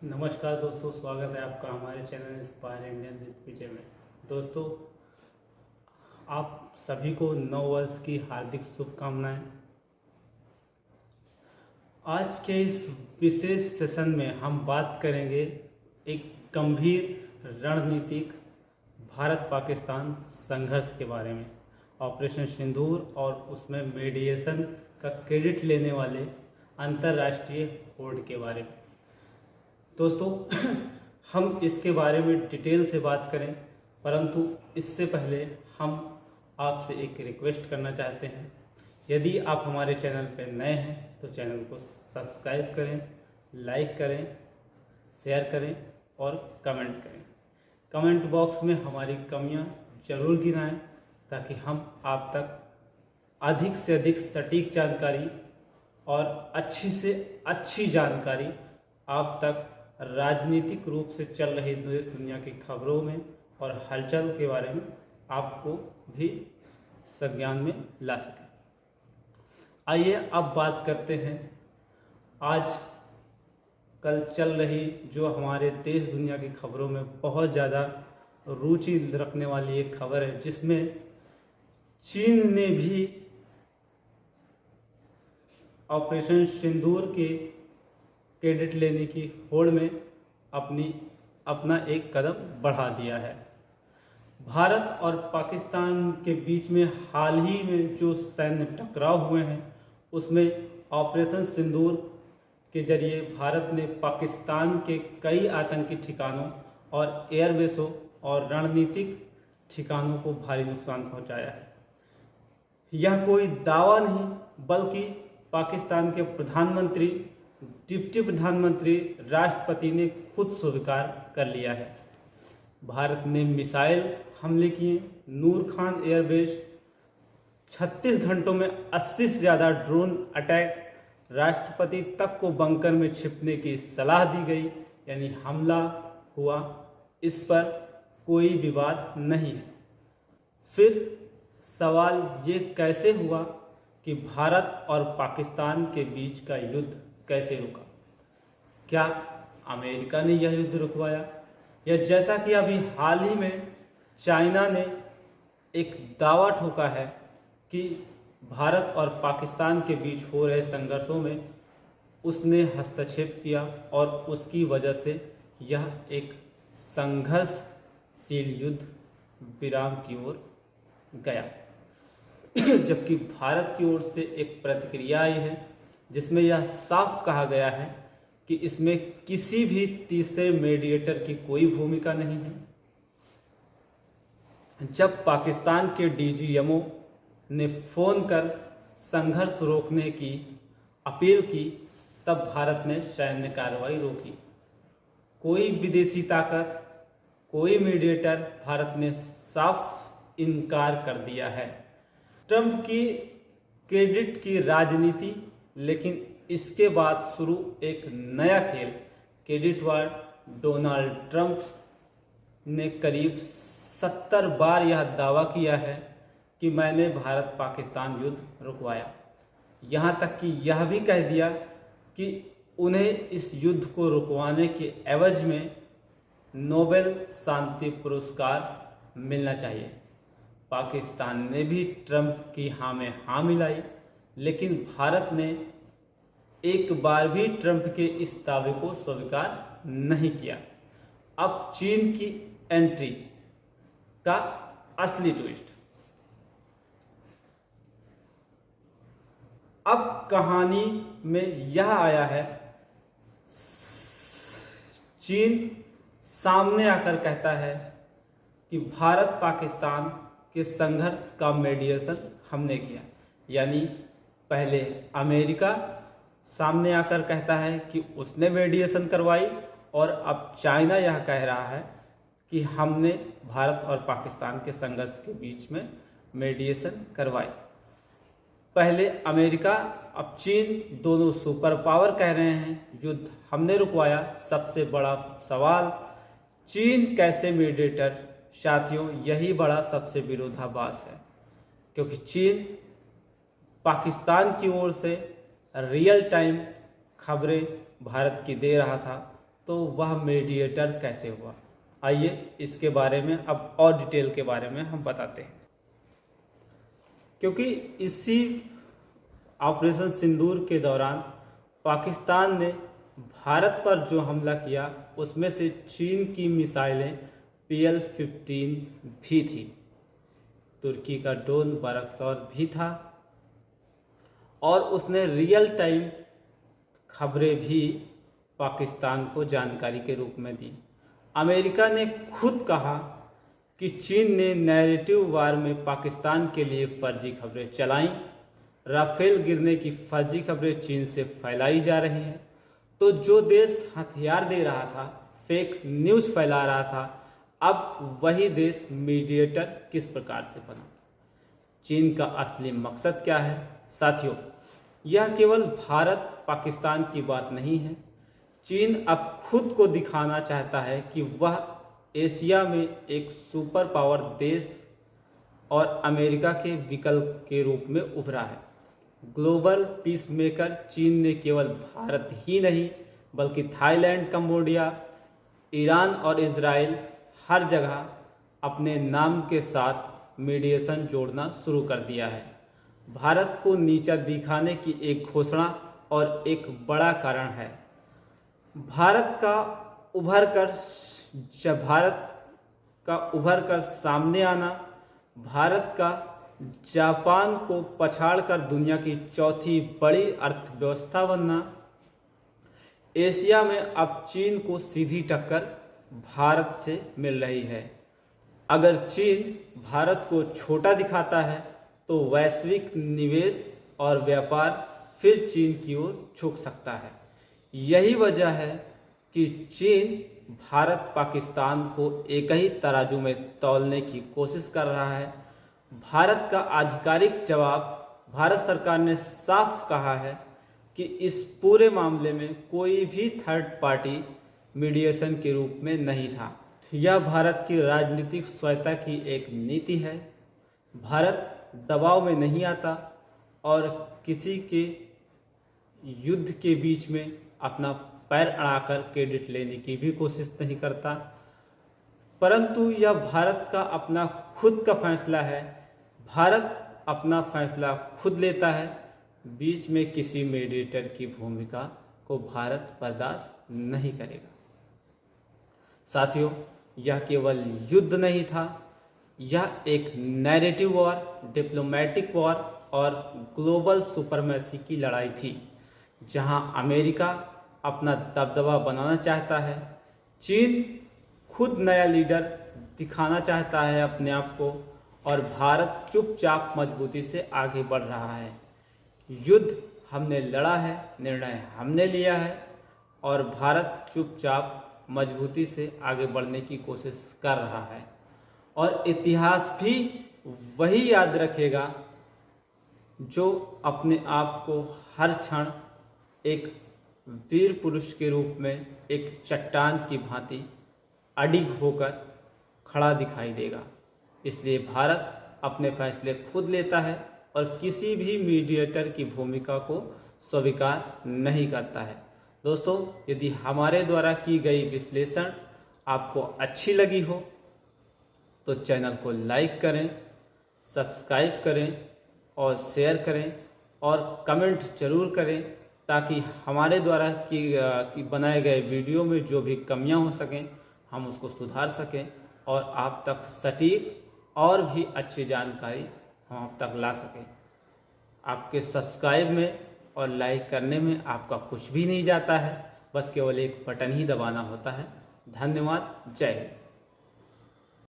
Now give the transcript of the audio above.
नमस्कार दोस्तों, स्वागत है आपका हमारे चैनल इंस्पायर इंडियन विद विजय में। दोस्तों, आप सभी को नव वर्ष की हार्दिक शुभकामनाएं। आज के इस विशेष सेशन में हम बात करेंगे एक गंभीर रणनीतिक भारत पाकिस्तान संघर्ष के बारे में, ऑपरेशन सिंदूर और उसमें मीडिएशन का क्रेडिट लेने वाले अंतर्राष्ट्रीय होड़ के बारे में। दोस्तों, हम इसके बारे में डिटेल से बात करें, परंतु इससे पहले हम आपसे एक रिक्वेस्ट करना चाहते हैं। यदि आप हमारे चैनल पर नए हैं तो चैनल को सब्सक्राइब करें, लाइक करें, शेयर करें और कमेंट करें। कमेंट बॉक्स में हमारी कमियां जरूर गिनाएं ताकि हम आप तक अधिक से अधिक सटीक जानकारी और अच्छी से अच्छी जानकारी आप तक राजनीतिक रूप से चल रही देश दुनिया की खबरों में और हलचल के बारे में आपको भी संज्ञान में ला सके। आइए अब बात करते हैं आज कल चल रही जो हमारे देश दुनिया की खबरों में बहुत ज़्यादा रुचि रखने वाली एक खबर है, जिसमें चीन ने भी ऑपरेशन सिंदूर के क्रेडिट लेने की होड़ में अपना एक कदम बढ़ा दिया है। भारत और पाकिस्तान के बीच में हाल ही में जो सैन्य टकराव हुए हैं, उसमें ऑपरेशन सिंदूर के जरिए भारत ने पाकिस्तान के कई आतंकी ठिकानों और एयरबेसों और रणनीतिक ठिकानों को भारी नुकसान पहुंचाया है। यह कोई दावा नहीं, बल्कि पाकिस्तान के प्रधानमंत्री, डिप्टी प्रधानमंत्री, राष्ट्रपति ने खुद स्वीकार कर लिया है। भारत ने मिसाइल हमले किए, नूर खान एयरबेस, 36 घंटों में 80 से ज़्यादा ड्रोन अटैक, राष्ट्रपति तक को बंकर में छिपने की सलाह दी गई, यानी हमला हुआ। इस पर कोई विवाद नहीं है। फिर सवाल ये कैसे हुआ कि भारत और पाकिस्तान के बीच का युद्ध कैसे रुका? क्या अमेरिका ने यह युद्ध रुकवाया, या जैसा कि अभी हाल ही में चाइना ने एक दावा ठोका है कि भारत और पाकिस्तान के बीच हो रहे संघर्षों में उसने हस्तक्षेप किया और उसकी वजह से यह एक संघर्षशील युद्ध विराम की ओर गया। जबकि भारत की ओर से एक प्रतिक्रिया आई है जिसमें यह साफ कहा गया है कि इसमें किसी भी तीसरे मीडिएटर की कोई भूमिका नहीं है। जब पाकिस्तान के डीजीएमओ ने फोन कर संघर्ष रोकने की अपील की, तब भारत ने सैन्य कार्रवाई रोकी। कोई विदेशी ताकत, कोई मीडिएटर, भारत ने साफ इनकार कर दिया है। ट्रंप की क्रेडिट की राजनीति, लेकिन इसके बाद शुरू एक नया खेल। क्रेडिट वार। डोनाल्ड ट्रंप ने करीब 70 बार यह दावा किया है कि मैंने भारत पाकिस्तान युद्ध रुकवाया। यहाँ तक कि यह भी कह दिया कि उन्हें इस युद्ध को रुकवाने के एवज में नोबेल शांति पुरस्कार मिलना चाहिए। पाकिस्तान ने भी ट्रंप की हाँ में हाँ मिलाई, लेकिन भारत ने एक बार भी ट्रंप के इस दावे को स्वीकार नहीं किया। अब चीन की एंट्री का असली ट्विस्ट। अब कहानी में यह आया है, चीन सामने आकर कहता है कि भारत पाकिस्तान के संघर्ष का मीडिएशन हमने किया। यानी पहले अमेरिका सामने आकर कहता है कि उसने मीडिएशन करवाई, और अब चाइना यह कह रहा है कि हमने भारत और पाकिस्तान के संघर्ष के बीच में मीडिएशन करवाई। पहले अमेरिका, अब चीन, दोनों सुपर पावर कह रहे हैं युद्ध हमने रुकवाया। सबसे बड़ा सवाल, चीन कैसे मीडिएटर? साथियों, यही बड़ा सबसे विरोधाभास है, क्योंकि चीन पाकिस्तान की ओर से रियल टाइम खबरें भारत की दे रहा था, तो वह मीडिएटर कैसे हुआ? आइए इसके बारे में अब और डिटेल के बारे में हम बताते हैं। क्योंकि इसी ऑपरेशन सिंदूर के दौरान पाकिस्तान ने भारत पर जो हमला किया उसमें से चीन की मिसाइलें PL-15 भी थी, तुर्की का ड्रोन बरकसौर भी था और उसने रियल टाइम खबरें भी पाकिस्तान को जानकारी के रूप में दी। अमेरिका ने खुद कहा कि चीन ने नैरेटिव वार में पाकिस्तान के लिए फर्जी खबरें चलाईं। राफेल गिरने की फर्जी खबरें चीन से फैलाई जा रही हैं। तो जो देश हथियार दे रहा था, फेक न्यूज़ फैला रहा था, अब वही देश मीडिएटर किस प्रकार से बना? चीन का असली मकसद क्या है? साथियों, यह केवल भारत पाकिस्तान की बात नहीं है। चीन अब खुद को दिखाना चाहता है कि वह एशिया में एक सुपर पावर देश और अमेरिका के विकल्प के रूप में उभरा है। ग्लोबल पीस मेकर चीन ने केवल भारत ही नहीं बल्कि थाईलैंड, कंबोडिया, ईरान और इजराइल हर जगह अपने नाम के साथ मीडिएशन जोड़ना शुरू कर दिया है। भारत को नीचा दिखाने की एक घोषणा और एक बड़ा कारण है। भारत का उभर कर सामने आना, भारत का जापान को पछाड़कर दुनिया की चौथी बड़ी अर्थव्यवस्था बनना, एशिया में अब चीन को सीधी टक्कर भारत से मिल रही है। अगर चीन भारत को छोटा दिखाता है तो वैश्विक निवेश और व्यापार फिर चीन की ओर झुक सकता है। यही वजह है कि चीन भारत पाकिस्तान को एक ही तराजू में तौलने की कोशिश कर रहा है। भारत का आधिकारिक जवाब, भारत सरकार ने साफ कहा है कि इस पूरे मामले में कोई भी थर्ड पार्टी मीडिएशन के रूप में नहीं था। यह भारत की राजनीतिक स्वैच्छा की एक नीति है। भारत दबाव में नहीं आता और किसी के युद्ध के बीच में अपना पैर अड़ाकर क्रेडिट लेने की भी कोशिश नहीं करता, परंतु यह भारत का अपना खुद का फैसला है। भारत अपना फैसला खुद लेता है। बीच में किसी मीडिएटर की भूमिका को भारत बर्दाश्त नहीं करेगा। साथियों, यह केवल युद्ध नहीं था, यह एक नैरेटिव वॉर, डिप्लोमेटिक वॉर और ग्लोबल सुपरमेसी की लड़ाई थी, जहां अमेरिका अपना दबदबा बनाना चाहता है, चीन खुद नया लीडर दिखाना चाहता है अपने आप को, और भारत चुपचाप मजबूती से आगे बढ़ रहा है। युद्ध हमने लड़ा है, निर्णय हमने लिया है और भारत चुपचाप मजबूती से आगे बढ़ने की कोशिश कर रहा है। और इतिहास भी वही याद रखेगा जो अपने आप को हर क्षण एक वीर पुरुष के रूप में एक चट्टान की भांति अडिग होकर खड़ा दिखाई देगा। इसलिए भारत अपने फैसले खुद लेता है और किसी भी मीडिएटर की भूमिका को स्वीकार नहीं करता है। दोस्तों, यदि हमारे द्वारा की गई विश्लेषण आपको अच्छी लगी हो तो चैनल को लाइक करें, सब्सक्राइब करें और शेयर करें और कमेंट जरूर करें, ताकि हमारे द्वारा की बनाए गए वीडियो में जो भी कमियां हो सकें हम उसको सुधार सकें और आप तक सटीक और भी अच्छी जानकारी हम आप तक ला सकें। आपके सब्सक्राइब में और लाइक करने में आपका कुछ भी नहीं जाता है, बस केवल एक बटन ही दबाना होता है। धन्यवाद। जय हिंद।